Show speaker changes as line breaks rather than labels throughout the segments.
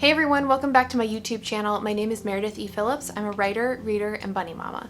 Hey everyone, welcome back to my YouTube channel. My name is Meredith E. Phillips. I'm a writer, reader, and bunny mama.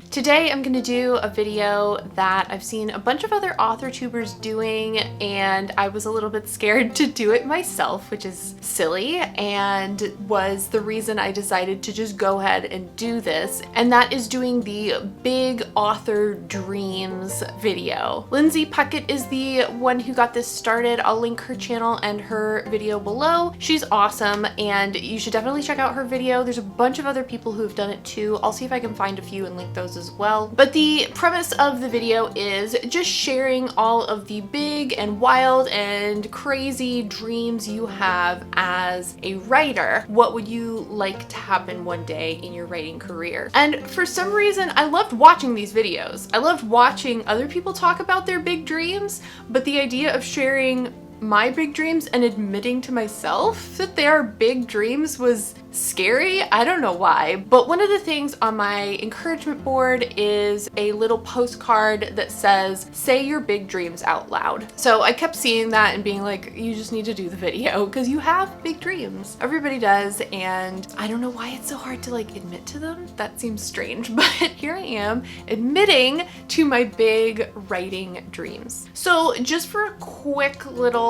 Today I'm going to do a video that I've seen a bunch of other author tubers doing, and I was a little bit scared to do it myself, which is silly, and was the reason I decided to just go ahead and do this, and that is doing the Big Author Dreams video. Lindsay Puckett is the one who got this started. I'll link her channel and her video below. She's awesome, and you should definitely check out her video. There's a bunch of other people who have done it too. I'll see if I can find a few and link those as well. But the premise of the video is just sharing all of the big and wild and crazy dreams you have as a writer. What would you like to happen one day in your writing career? And for some reason, I loved watching these videos. I loved watching other people talk about their big dreams, but the idea of sharing my big dreams and admitting to myself that they are big dreams was scary. I don't know why, but one of the things on my encouragement board is a little postcard that says, say your big dreams out loud. So I kept seeing that and being like, you just need to do the video because you have big dreams. Everybody does, and I don't know why it's so hard to like admit to them. That seems strange, but here I am admitting to my big writing dreams. So just for a quick little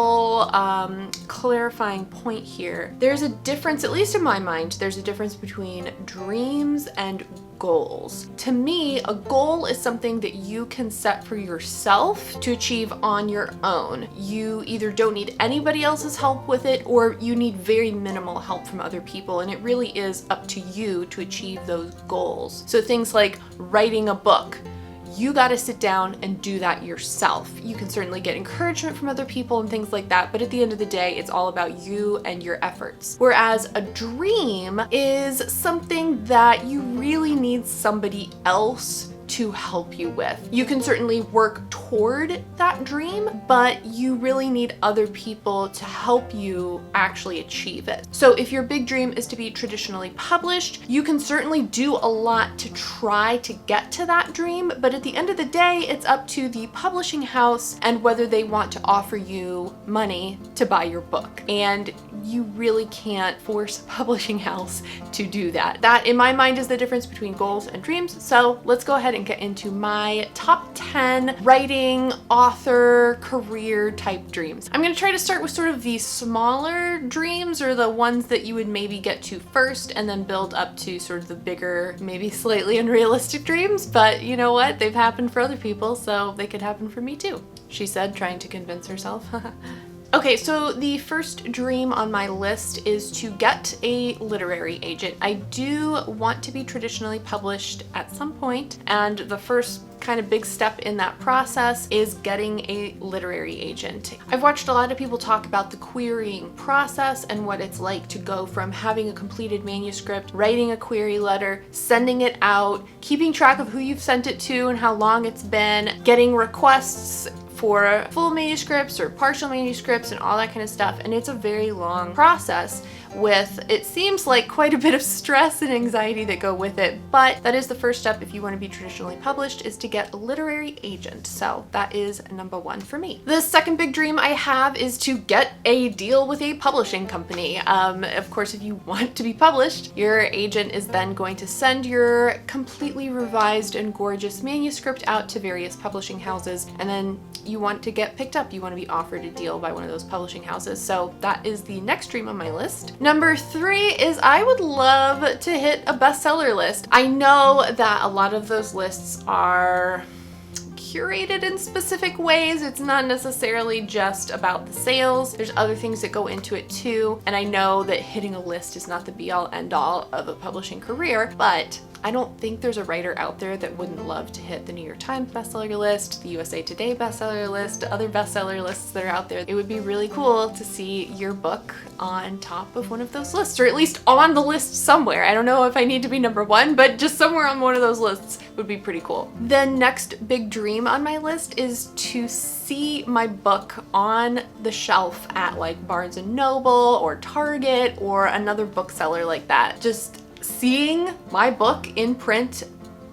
clarifying point here, there's a difference, at least in my mind, there's a difference between dreams and goals. To me, a goal is something that you can set for yourself to achieve on your own. You either don't need anybody else's help with it, or you need very minimal help from other people, and it really is up to you to achieve those goals. So things like writing a book, you got to sit down and do that yourself. You can certainly get encouragement from other people and things like that, but at the end of the day, it's all about you and your efforts. Whereas a dream is something that you really need somebody else to help you with. You can certainly work toward that dream, but you really need other people to help you actually achieve it. So if your big dream is to be traditionally published, you can certainly do a lot to try to get to that dream, but at the end of the day, it's up to the publishing house and whether they want to offer you money to buy your book. And you really can't force a publishing house to do that. That, in my mind, is the difference between goals and dreams. So let's go ahead and get into my top 10 writing, author, career type dreams. I'm gonna try to start with sort of the smaller dreams, or the ones that you would maybe get to first and then build up to sort of the bigger, maybe slightly unrealistic dreams. But you know what? They've happened for other people, so they could happen for me too, she said, trying to convince herself. Okay, so the first dream on my list is to get a literary agent. I do want to be traditionally published at some point, and the first kind of big step in that process is getting a literary agent. I've watched a lot of people talk about the querying process and what it's like to go from having a completed manuscript, writing a query letter, sending it out, keeping track of who you've sent it to and how long it's been, getting requests for full manuscripts or partial manuscripts and all that kind of stuff. And it's a very long process with, it seems like, quite a bit of stress and anxiety that go with it. But that is the first step if you want to be traditionally published, is to get a literary agent. So that is number one for me. The second big dream I have is to get a deal with a publishing company. Of course, if you want to be published, your agent is then going to send your completely revised and gorgeous manuscript out to various publishing houses, and then you want to get picked up. You want to be offered a deal by one of those publishing houses. So that is the next dream on my list. Number 3 is I would love to hit a bestseller list. I know that a lot of those lists are curated in specific ways. It's not necessarily just about the sales. There's other things that go into it too. And I know that hitting a list is not the be all end all of a publishing career, but I don't think there's a writer out there that wouldn't love to hit the New York Times bestseller list, the USA Today bestseller list, other bestseller lists that are out there. It would be really cool to see your book on top of one of those lists, or at least on the list somewhere. I don't know if I need to be number 1, but just somewhere on one of those lists would be pretty cool. The next big dream on my list is to see my book on the shelf at like Barnes & Noble or Target or another bookseller like that. Just seeing my book in print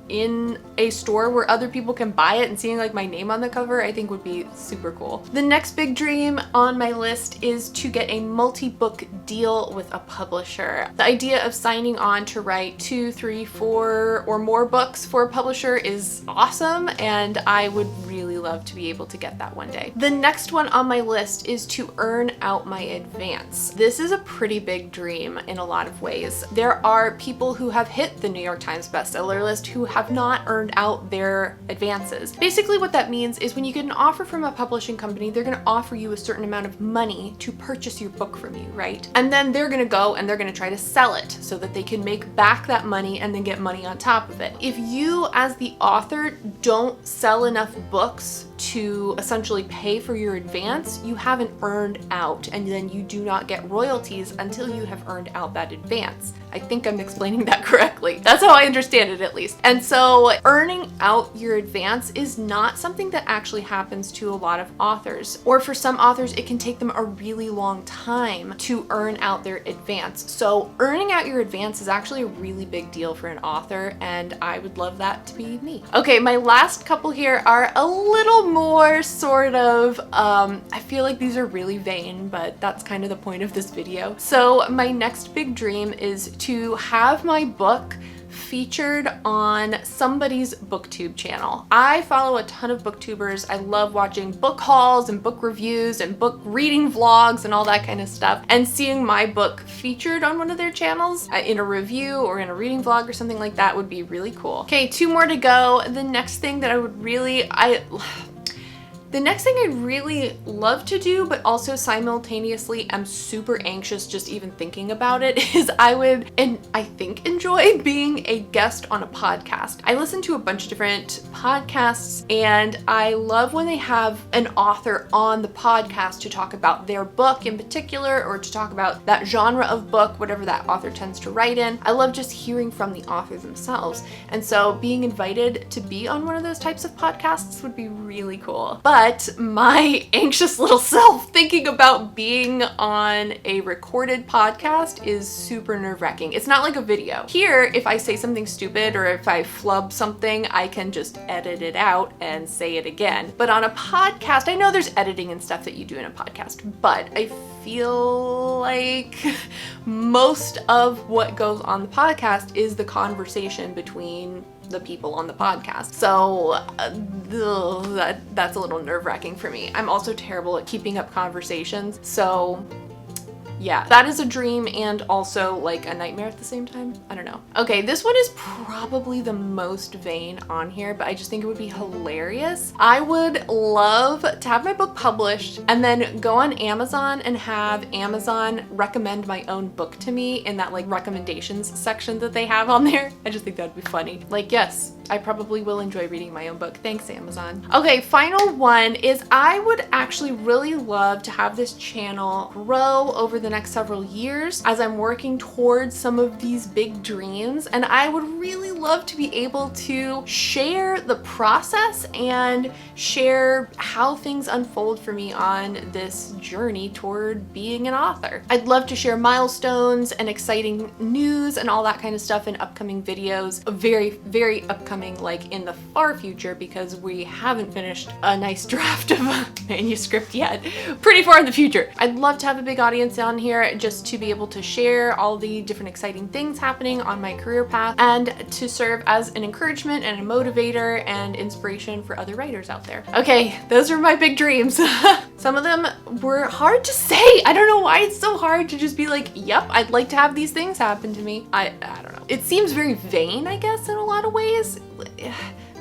in a store where other people can buy it and seeing like my name on the cover, I think would be super cool. The next big dream on my list is to get a multi-book deal with a publisher. The idea of signing on to write 2, 3, 4 or more books for a publisher is awesome, and I would really love to be able to get that one day. The next one on my list is to earn out my advance. This is a pretty big dream in a lot of ways. There are people who have hit the New York Times bestseller list who have not earned out their advances. Basically what that means is when you get an offer from a publishing company, they're going to offer you a certain amount of money to purchase your book from you, right? And then they're going to go and they're going to try to sell it so that they can make back that money and then get money on top of it. If you as the author don't sell enough books to essentially pay for your advance, you haven't earned out, and then you do not get royalties until you have earned out that advance. I think I'm explaining that correctly. That's how I understand it, at least. And so earning out your advance is not something that actually happens to a lot of authors, or for some authors it can take them a really long time to earn out their advance. So earning out your advance is actually a really big deal for an author, and I would love that to be me. Okay, my last couple here are a little more sort of, I feel like these are really vain, but that's kind of the point of this video. So my next big dream is to have my book featured on somebody's booktube channel. I follow a ton of booktubers. I love watching book hauls and book reviews and book reading vlogs and all that kind of stuff, and seeing my book featured on one of their channels in a review or in a reading vlog or something like that would be really cool. Okay, 2 more to go. The next thing that I would really, the next thing I'd really love to do, but also simultaneously I'm super anxious just even thinking about it, is I would, and I think, enjoy being a guest on a podcast. I listen to a bunch of different podcasts, and I love when they have an author on the podcast to talk about their book in particular, or to talk about that genre of book, whatever that author tends to write in. I love just hearing from the author themselves. And so being invited to be on one of those types of podcasts would be really cool. But my anxious little self thinking about being on a recorded podcast is super nerve-wracking. It's not like a video. Here, if I say something stupid or if I flub something, I can just edit it out and say it again. But on a podcast, I know there's editing and stuff that you do in a podcast, but I feel like most of what goes on the podcast is the conversation between the people on the podcast. So that's a little nerve-wracking for me. I'm also terrible at keeping up conversations. So yeah, that is a dream and also like a nightmare at the same time. I don't know. Okay, this one is probably the most vain on here, but I just think it would be hilarious. I would love to have my book published and then go on Amazon and have Amazon recommend my own book to me in that like recommendations section that they have on there. I just think that'd be funny. Like, yes, I probably will enjoy reading my own book. Thanks, Amazon. Okay, final one is I would actually really love to have this channel grow over the next several years as I'm working towards some of these big dreams. And I would really love to be able to share the process and share how things unfold for me on this journey toward being an author. I'd love to share milestones and exciting news and all that kind of stuff in upcoming videos. Very, very upcoming, like in the far future, because we haven't finished a nice draft of a manuscript yet. Pretty far in the future. I'd love to have a big audience on here just to be able to share all the different exciting things happening on my career path and to serve as an encouragement and a motivator and inspiration for other writers out there. Okay, those are my big dreams. Some of them were hard to say. I don't know why it's so hard to just be like, yep, I'd like to have these things happen to me. I don't know. It seems very vain, I guess, in a lot of ways.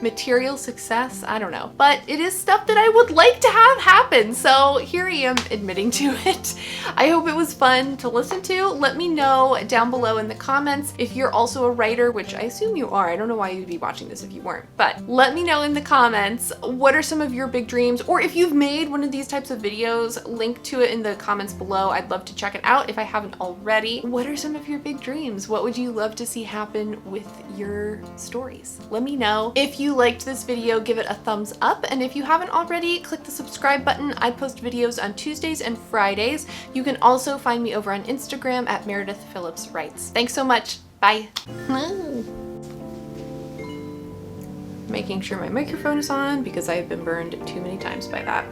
Material success, I don't know. But it is stuff that I would like to have happen. So here I am admitting to it. I hope it was fun to listen to. Let me know down below in the comments if you're also a writer, which I assume you are. I don't know why you'd be watching this if you weren't. But let me know in the comments, what are some of your big dreams? Or if you've made one of these types of videos, link to it in the comments below. I'd love to check it out if I haven't already. What are some of your big dreams? What would you love to see happen with your stories? Let me know. If you liked this video, give it a thumbs up, and if you haven't already, click the subscribe button. I post videos on Tuesdays and Fridays. You can also find me over on Instagram at Meredith Phillips Writes. Thanks so much. Bye. making sure my microphone is on because I've been burned too many times by that.